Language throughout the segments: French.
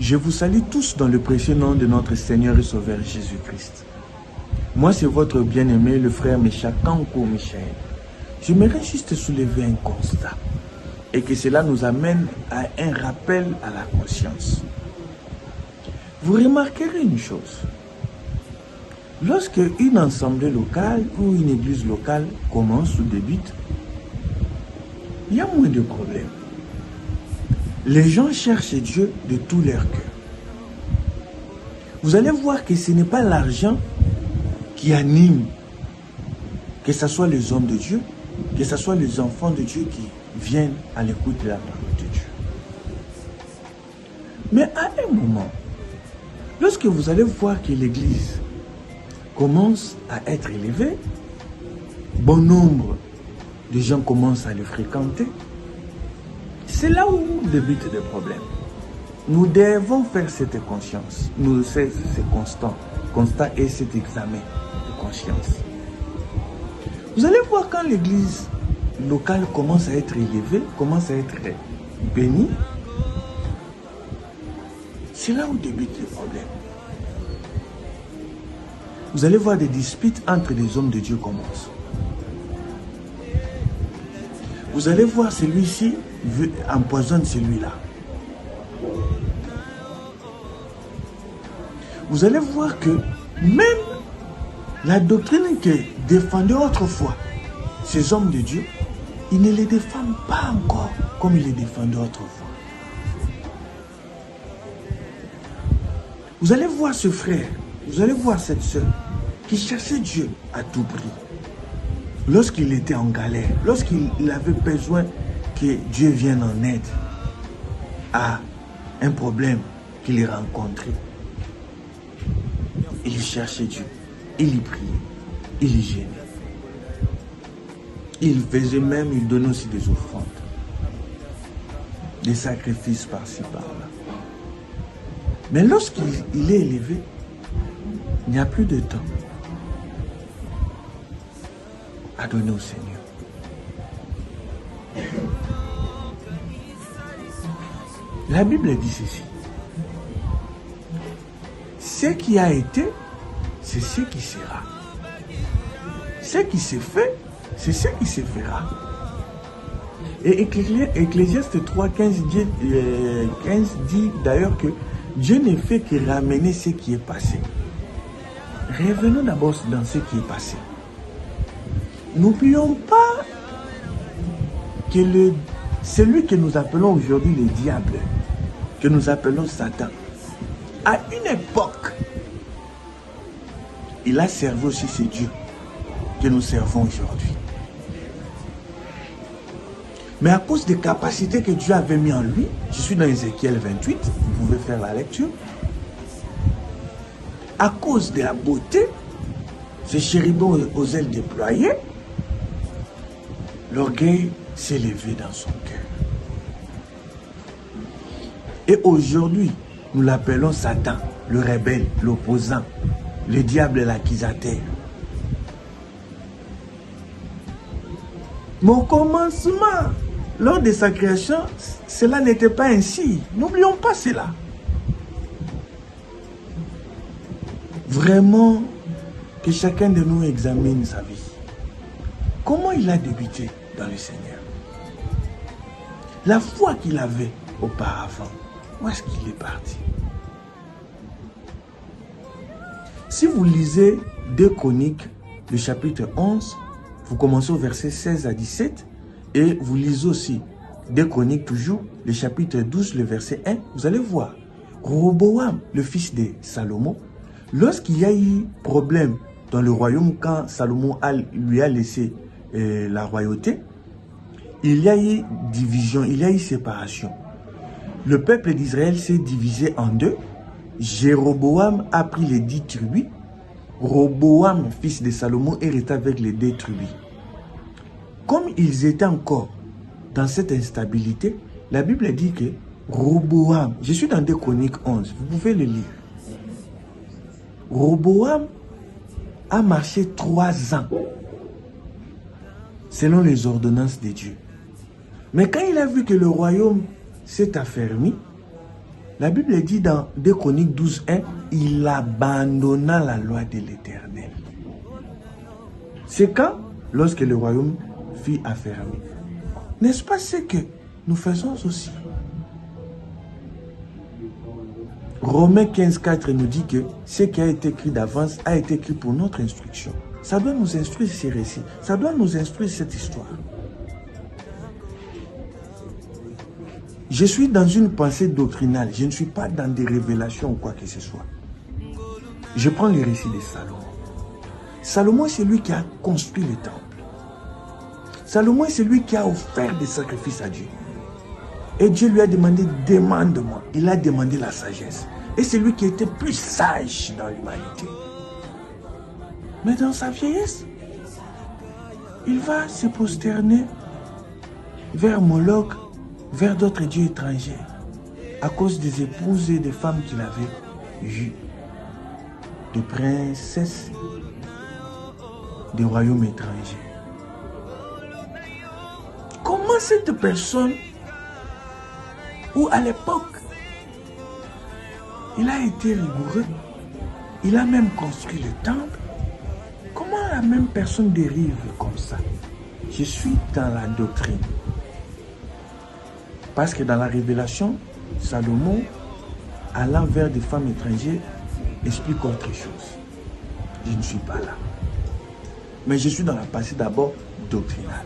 Je vous salue tous dans le précieux nom de notre Seigneur et Sauveur Jésus-Christ. Moi, c'est votre bien-aimé, le frère Mécha Kanko Michel. J'aimerais juste soulever un constat et que cela nous amène à un rappel à la conscience. Vous remarquerez une chose. Lorsque une assemblée locale ou une église locale commence ou débute, il y a moins de problèmes. Les gens cherchent Dieu de tout leur cœur. Vous allez voir que ce n'est pas l'argent qui anime, que ce soit les hommes de Dieu, que ce soit les enfants de Dieu qui viennent à l'écoute de la parole de Dieu. Mais à un moment, lorsque vous allez voir que l'église commence à être élevée, bon nombre de gens commencent à le fréquenter, c'est là où débutent des problèmes. Nous devons faire cette conscience, c'est constat et cet examen de conscience. Vous allez voir quand l'église locale commence à être élevée, commence à être bénie, c'est là où débutent les problèmes. Vous allez voir des disputes entre les hommes de Dieu commencent. Vous allez voir celui-ci empoisonne celui-là. Vous allez voir que même la doctrine que défendait autrefois ces hommes de Dieu, ils ne les défendent pas encore comme ils les défendaient autrefois. Vous allez voir ce frère, vous allez voir cette sœur qui cherchait Dieu à tout prix. Lorsqu'il était en galère, lorsqu'il avait besoin que Dieu vienne en aide à un problème qu'il rencontrait, il cherchait Dieu, il y priait, il y gênait. Il faisait même, il donnait aussi des offrandes, des sacrifices par-ci, par-là. Mais lorsqu'il est élevé, il n'y a plus de temps à donner au Seigneur. La Bible dit ceci. Ce qui a été, c'est ce qui sera. Ce qui s'est fait, c'est ce qui se fera. Et Ecclésiaste 3, 15 dit d'ailleurs que Dieu ne fait que ramener ce qui est passé. Revenons d'abord dans ce qui est passé. N'oublions pas que celui que nous appelons aujourd'hui le diable, que nous appelons Satan, à une époque, il a servi aussi ce Dieu que nous servons aujourd'hui. Mais à cause des capacités que Dieu avait mis en lui, je suis dans Ézéchiel 28, vous pouvez faire la lecture. À cause de la beauté, ces chérubins aux ailes déployées, l'orgueil s'est levé dans son cœur. Et aujourd'hui, nous l'appelons Satan, le rebelle, l'opposant, le diable et l'accusateur. Mais au commencement, lors de sa création, cela n'était pas ainsi. N'oublions pas cela. Vraiment, que chacun de nous examine sa vie. Comment il a débuté dans le Seigneur? La foi qu'il avait auparavant, où est-ce qu'il est parti? Si vous lisez 2 Chroniques, le chapitre 11, vous commencez au verset 16 à 17, et vous lisez aussi 2 Chroniques toujours, le chapitre 12, le verset 1, vous allez voir, Roboam, le fils de Salomon, lorsqu'il y a eu problème dans le royaume, quand Salomon lui a laissé la royauté, il y a eu division, il y a eu séparation. Le peuple d'Israël s'est divisé en deux. Jéroboam a pris les 10 tribus. Roboam, fils de Salomon, est resté avec les 2 tribus. Comme ils étaient encore dans cette instabilité, la Bible dit que Roboam, je suis dans 2 Chroniques 11, vous pouvez le lire. Roboam a marché 3 ans selon les ordonnances de Dieu. Mais quand il a vu que le royaume s'est affermi, La Bible dit dans 2 Chroniques 12:1, il abandonna la loi de l'Éternel. C'est quand? Lorsque le royaume fut affermi. N'est-ce pas ce que nous faisons aussi? Romains 15:4 nous dit que ce qui a été écrit d'avance a été écrit pour notre instruction. Ça doit nous instruire ces récits. Ça doit nous instruire cette histoire. Je suis dans une pensée doctrinale. Je ne suis pas dans des révélations ou quoi que ce soit. Je prends le récit de Salomon. Salomon, c'est lui qui a construit le temple. Salomon, c'est lui qui a offert des sacrifices à Dieu. Et Dieu lui a demandé, demande-moi. Il a demandé la sagesse. Et c'est lui qui était plus sage dans l'humanité. Mais dans sa vieillesse, il va se prosterner vers Moloch, vers d'autres dieux étrangers, à cause des épouses et des femmes qu'il avait eues, des princesses des royaumes étrangers. Comment cette personne, où à l'époque, il a été rigoureux, il a même construit le temple, comment la même personne dérive comme ça? Je suis dans la doctrine. Parce que dans la révélation, Salomon, allant vers des femmes étrangères, explique autre chose. Je ne suis pas là. Mais je suis dans la pensée d'abord doctrinale.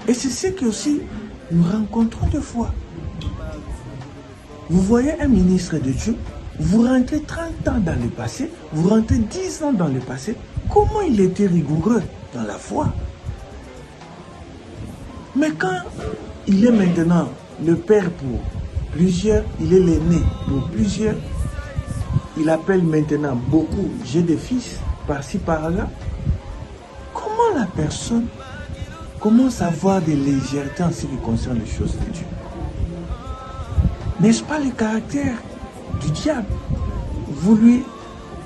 Et c'est ce que aussi nous rencontrons des fois. Vous voyez un ministre de Dieu, vous rentrez 30 ans dans le passé, vous rentrez 10 ans dans le passé, comment il était rigoureux dans la foi. Mais quand il est maintenant le père pour plusieurs, il est l'aîné pour plusieurs, il appelle maintenant beaucoup, j'ai des fils, par-ci, par-là. Comment la personne commence à avoir des légèretés en ce qui concerne les choses de Dieu? N'est-ce pas le caractère du diable? Vous lui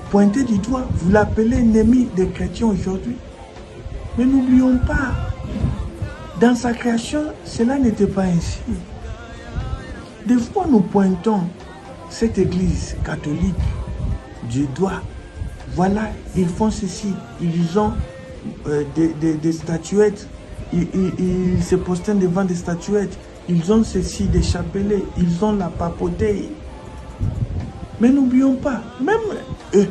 pointez du doigt, vous l'appelez ennemi des chrétiens aujourd'hui. Mais n'oublions pas, dans sa création, cela n'était pas ainsi. Des fois, nous pointons cette église catholique du doigt. Voilà, ils font ceci, ils ont des statuettes, ils se prosternent devant des statuettes, ils ont ceci, des chapelets, ils ont la papauté. Mais n'oublions pas, même eux,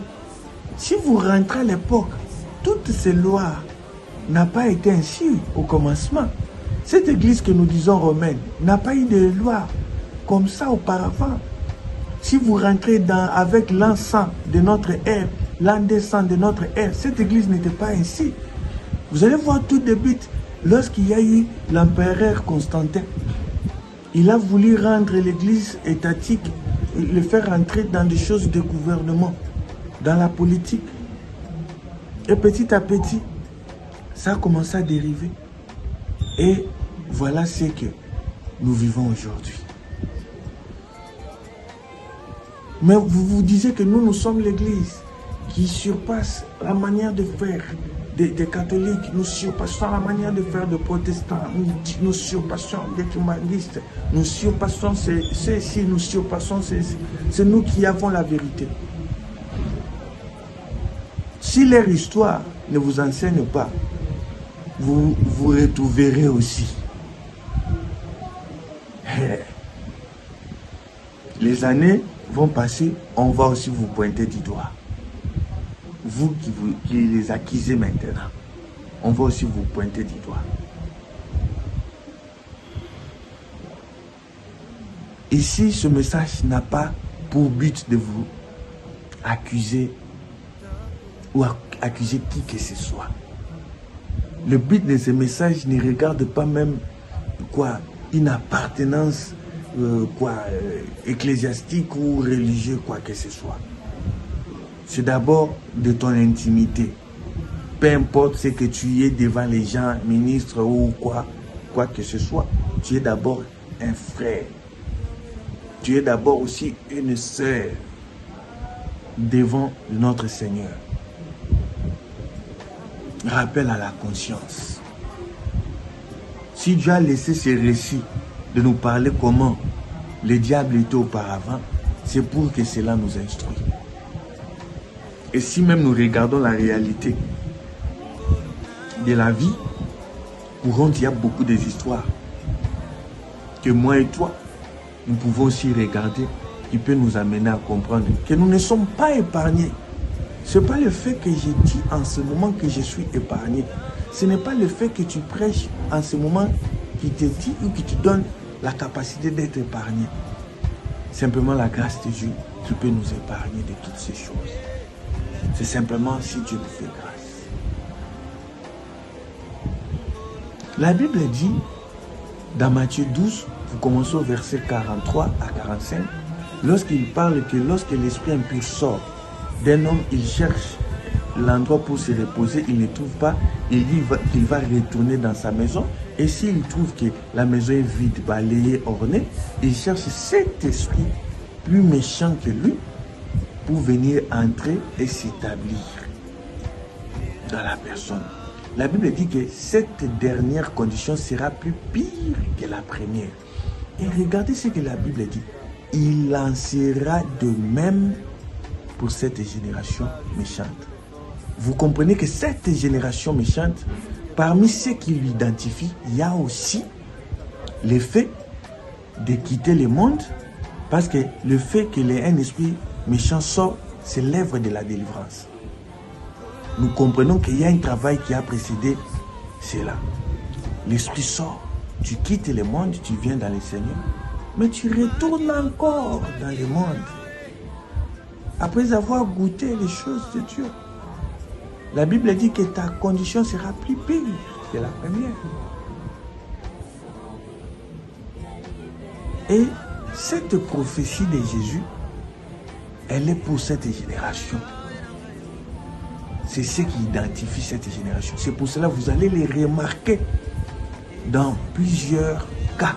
si vous rentrez à l'époque, toutes ces lois n'ont pas été ainsi au commencement. Cette église que nous disons romaine n'a pas eu de loi comme ça auparavant. Si vous rentrez avec l'encens de notre ère, l'indécent de notre ère, cette église n'était pas ainsi. Vous allez voir tout débute lorsqu'il y a eu l'empereur Constantin. Il a voulu rendre l'église étatique, le faire rentrer dans des choses de gouvernement, dans la politique. Et petit à petit, ça a commencé à dériver. Et voilà ce que nous vivons aujourd'hui. Mais vous vous disiez que nous sommes l'église qui surpasse la manière de faire des catholiques, nous surpassons la manière de faire des protestants, nous surpassons des humanistes, nous surpassons ceci, nous surpassons ceci. C'est nous qui avons la vérité. Si leur histoire ne vous enseigne pas, vous vous retrouverez aussi. Les années vont passer, on va aussi vous pointer du doigt. Vous qui les accusez maintenant, on va aussi vous pointer du doigt. Ici, ce message n'a pas pour but de vous accuser ou accuser qui que ce soit. Le but de ce message ne regarde pas même une appartenance ecclésiastique ou religieuse, quoi que ce soit. C'est d'abord de ton intimité. Peu importe ce que tu es devant les gens, ministres ou quoi que ce soit, tu es d'abord un frère. Tu es d'abord aussi une sœur devant notre Seigneur. Rappel à la conscience. Si Dieu a laissé ces récits de nous parler comment le diable était auparavant, c'est pour que cela nous instruise. Et si même nous regardons la réalité de la vie, pour rendre, il y a beaucoup d'histoires que moi et toi, nous pouvons aussi regarder, qui peut nous amener à comprendre que nous ne sommes pas épargnés. Ce n'est pas le fait que j'ai dit en ce moment que je suis épargné. Ce n'est pas le fait que tu prêches en ce moment qui te dit ou qui te donne la capacité d'être épargné. Simplement la grâce de Dieu qui peut nous épargner de toutes ces choses. C'est simplement si Dieu nous fait grâce. La Bible dit, dans Matthieu 12, vous commencez au verset 43 à 45, lorsqu'il parle que lorsque l'esprit impur sort d'un homme, il cherche l'endroit pour se reposer, il ne trouve pas, il dit qu'il va retourner dans sa maison, et s'il trouve que la maison est vide, balayée, ornée, il cherche cet esprit plus méchant que lui pour venir entrer et s'établir dans la personne. La Bible dit que cette dernière condition sera plus pire que la première. Et regardez ce que la Bible dit. Il en sera de même pour cette génération méchante. Vous comprenez que cette génération méchante, parmi ceux qui l'identifient, il y a aussi le fait de quitter le monde, parce que le fait qu'un esprit méchant sort, c'est l'œuvre de la délivrance. Nous comprenons qu'il y a un travail qui a précédé cela. L'esprit sort, tu quittes le monde, tu viens dans le Seigneur, mais tu retournes encore dans le monde. Après avoir goûté les choses de Dieu. La Bible dit que ta condition sera plus pire que la première. Et cette prophétie de Jésus, elle est pour cette génération. C'est ce qui identifie cette génération. C'est pour cela que vous allez les remarquer dans plusieurs cas,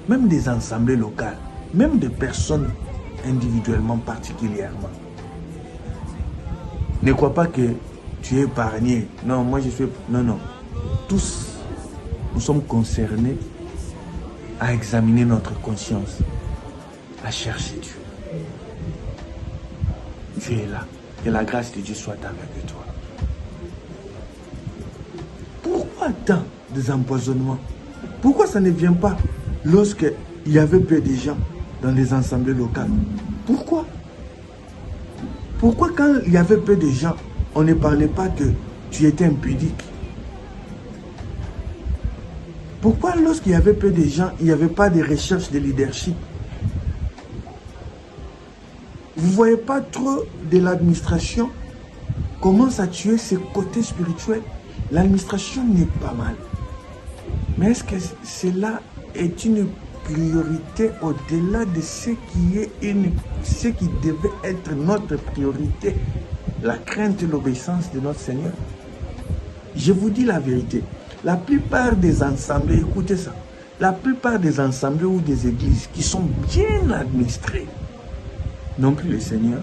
même des assemblées locales, même des personnes individuellement, particulièrement. Ne crois pas que tu es épargné. Non, moi je suis... Non, non. Tous, nous sommes concernés à examiner notre conscience, à chercher Dieu. Dieu est là. Que la grâce de Dieu soit avec toi. Pourquoi tant des empoisonnements? Pourquoi ça ne vient pas lorsqu'il y avait peu de gens dans les assemblées locales? Pourquoi? Pourquoi quand il y avait peu de gens, on ne parlait pas que tu étais impudique? Pourquoi lorsqu'il y avait peu de gens, il n'y avait pas de recherche de leadership? Vous ne voyez pas trop de l'administration commence à tuer ses côtés spirituels? L'administration n'est pas mal. Mais est-ce que cela est une priorité au-delà de ce qui devait être notre priorité, la crainte et l'obéissance de notre Seigneur? Je vous dis la vérité. La plupart des assemblées, écoutez ça, la plupart des assemblées ou des églises qui sont bien administrées n'ont plus le Seigneur.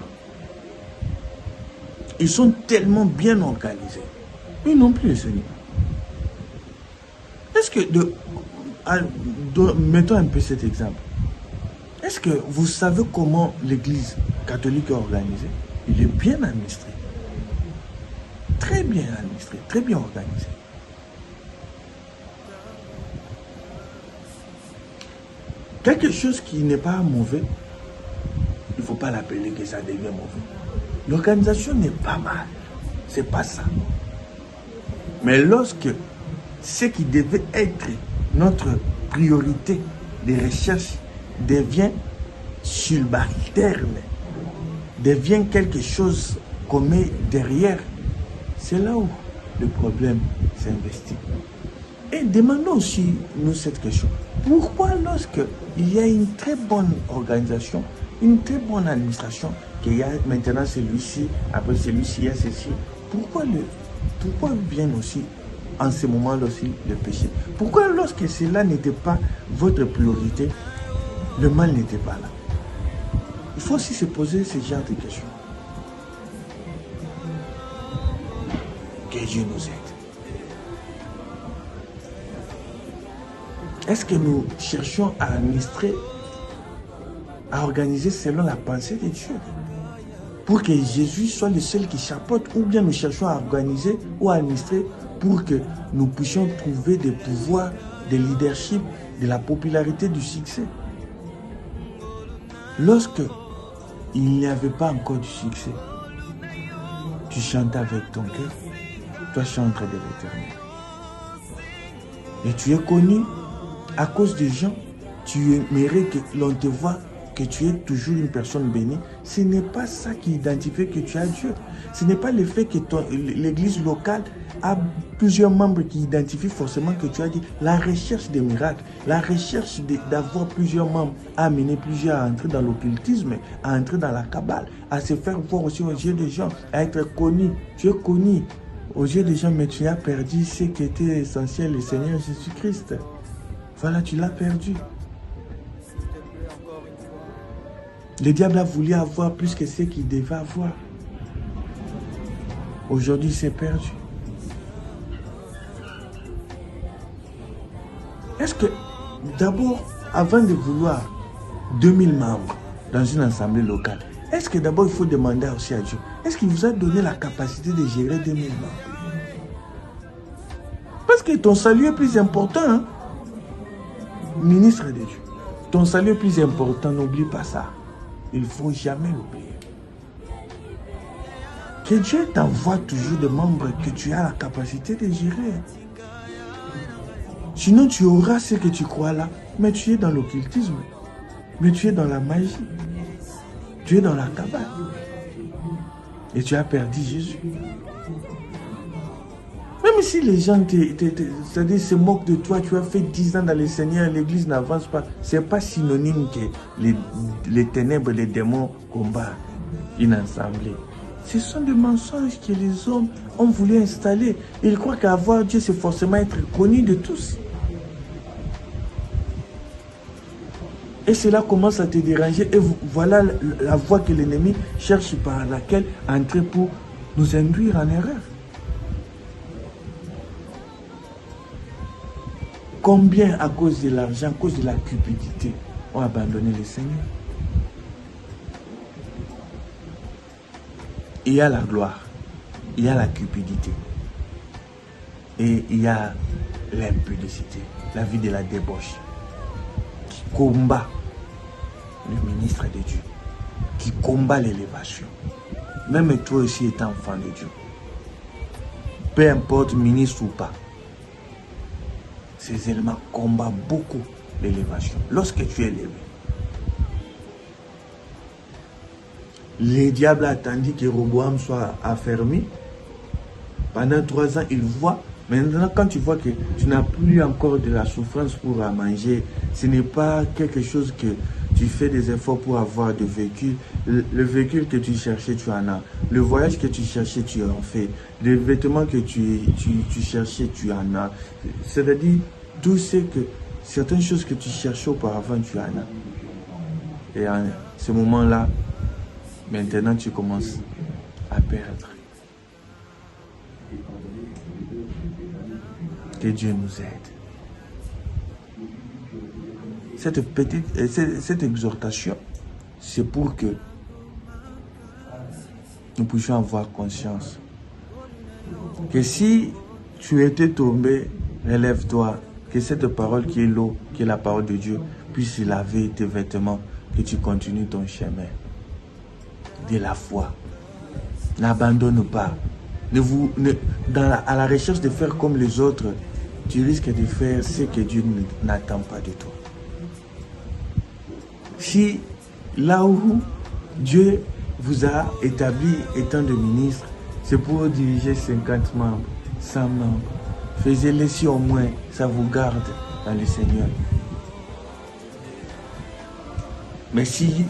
Ils sont tellement bien organisés. Ils n'ont plus le Seigneur. Est-ce que, mettons un peu cet exemple. Est-ce que vous savez comment l'église catholique est organisée? Il est bien administré. Très bien administré, très bien organisé. Quelque chose qui n'est pas mauvais, il ne faut pas l'appeler que ça devient mauvais. L'organisation n'est pas mal. C'est pas ça. Mais lorsque ce qui devait être notre priorité de recherche devient subalterne, devient quelque chose qu'on met derrière, c'est là où le problème s'investit. Et demandons aussi, nous, cette question. Pourquoi lorsqu'il y a une très bonne organisation, une très bonne administration, qu'il y a maintenant celui-ci, après celui-ci, il y a ceci, pourquoi vient aussi en ce moment-là aussi le péché? Pourquoi lorsque cela n'était pas votre priorité, le mal n'était pas là? Il faut aussi se poser ce genre de questions. Que Dieu nous aide. Est-ce que nous cherchons à administrer à organiser selon la pensée de Dieu. Pour que Jésus soit le seul qui chapeaute, ou bien nous cherchons à organiser ou à administrer pour que nous puissions trouver des pouvoirs, de leadership, de la popularité, du succès. Lorsque il n'y avait pas encore du succès, tu chantais avec ton cœur, toi chantre de l'Éternel. Et tu es connu à cause des gens, tu aimerais que l'on te voie, que tu es toujours une personne bénie. Ce n'est pas ça qui identifie que tu as Dieu. Ce n'est pas le fait que l'église locale a plusieurs membres qui identifient forcément que tu as dit. La recherche des miracles, la recherche d'avoir plusieurs membres a amené plusieurs à entrer dans l'occultisme, à entrer dans la cabale, à se faire voir aussi aux yeux des gens, à être connu. Tu es connu aux yeux des gens, mais tu as perdu ce qui était essentiel, le Seigneur Jésus-Christ. Voilà, tu l'as perdu. Le diable a voulu avoir plus que ce qu'il devait avoir. Aujourd'hui, c'est perdu. Est-ce que, d'abord, avant de vouloir 2000 membres dans une assemblée locale, est-ce que d'abord il faut demander aussi à Dieu, est-ce qu'il vous a donné la capacité de gérer 2000 membres? Parce que ton salut est plus important, hein? Ministre de Dieu. Ton salut est plus important, n'oublie pas ça. Il ne faut jamais l'oublier. Que Dieu t'envoie toujours des membres que tu as la capacité de gérer. Sinon, tu auras ce que tu crois là, mais tu es dans l'occultisme, mais tu es dans la magie, tu es dans la cabale. Et tu as perdu Jésus. Même si les gens se moquent de toi, tu as fait 10 ans dans le Seigneur, l'église n'avance pas, ce n'est pas synonyme que les ténèbres, les démons combattent une assemblée. Ce sont des mensonges que les hommes ont voulu installer. Ils croient qu'avoir Dieu, c'est forcément être connu de tous. Et cela commence à te déranger. Et voilà la voie que l'ennemi cherche par laquelle entrer pour nous induire en erreur. Combien à cause de l'argent, à cause de la cupidité, ont abandonné le Seigneur? Il y a la gloire, il y a la cupidité, et il y a l'impudicité, la vie de la débauche, qui combat le ministre de Dieu, qui combat l'élévation. Même toi aussi étant enfant de Dieu, peu importe ministre ou pas, ces éléments combattent beaucoup l'élévation. Lorsque tu es élevé, le diable a attendu que Roboam soit affermi. Pendant 3 ans, il voit. Maintenant, quand tu vois que tu n'as plus encore de la souffrance pour manger, ce n'est pas quelque chose que tu fais des efforts pour avoir de véhicule. Le véhicule que tu cherchais, tu en as. Le voyage que tu cherchais, tu en fais. Les vêtements que tu cherchais, tu en as. C'est-à-dire, tout ce que certaines choses que tu cherchais auparavant, tu en as. Et en ce moment-là, maintenant, tu commences à perdre. Que Dieu nous aide. Cette exhortation, c'est pour que nous puissions avoir conscience que si tu étais tombé, relève-toi, que cette parole qui est l'eau, qui est la parole de Dieu, puisse laver tes vêtements, que tu continues ton chemin de la foi. N'abandonne pas. À la recherche de faire comme les autres, tu risques de faire ce que Dieu n'attend pas de toi. Si là où Dieu vous a établi étant de ministre, c'est pour diriger 50 membres, 100 membres, faites-le si au moins ça vous garde dans le Seigneur. Mais si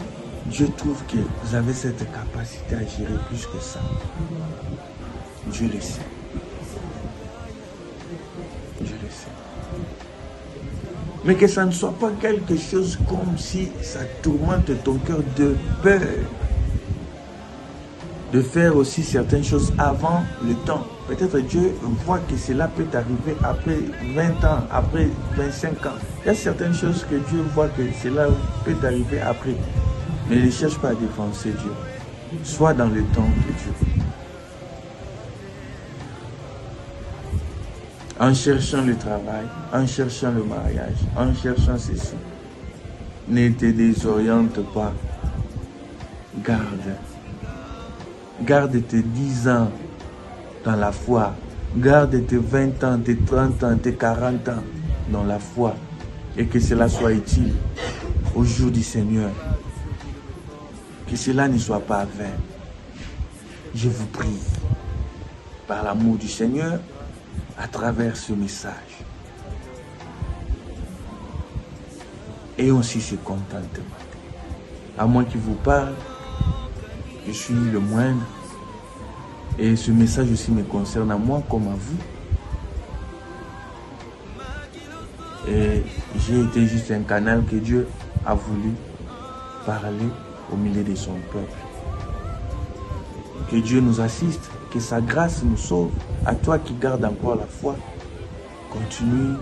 Dieu trouve que vous avez cette capacité à gérer plus que ça, Dieu le sait. Dieu le sait. Mais que ça ne soit pas quelque chose comme si ça tourmente ton cœur de peur. De faire aussi certaines choses avant le temps. Peut-être Dieu voit que cela peut arriver après 20 ans, après 25 ans. Il y a certaines choses que Dieu voit que cela peut arriver après. Mais ne cherche pas à défoncer Dieu. Sois dans le temps de Dieu. En cherchant le travail, en cherchant le mariage, en cherchant ceci, ne te désoriente pas. Garde. Garde tes 10 ans dans la foi. Garde tes 20 ans, tes 30 ans, tes 40 ans dans la foi. Et que cela soit utile au jour du Seigneur. Que cela ne soit pas vain. Je vous prie, par l'amour du Seigneur, à travers ce message. Ayons aussi ce contentement. À moi qui vous parle, je suis le moindre. Et ce message aussi me concerne à moi comme à vous. Et j'ai été juste un canal que Dieu a voulu parler au milieu de son peuple. Que Dieu nous assiste, que sa grâce nous sauve. À toi qui gardes encore la foi, continue.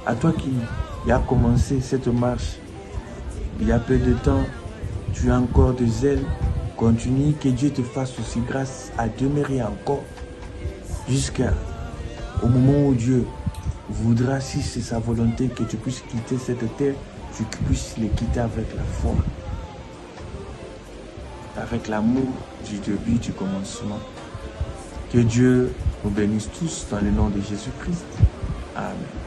À toi qui a commencé cette marche il y a peu de temps, tu as encore de zèle. Continue, que Dieu te fasse aussi grâce à demeurer encore jusqu'au moment où Dieu voudra, si c'est sa volonté, que tu puisses quitter cette terre, tu puisses les quitter avec la foi, avec l'amour du début, du commencement. Que Dieu nous bénisse tous dans le nom de Jésus-Christ. Amen.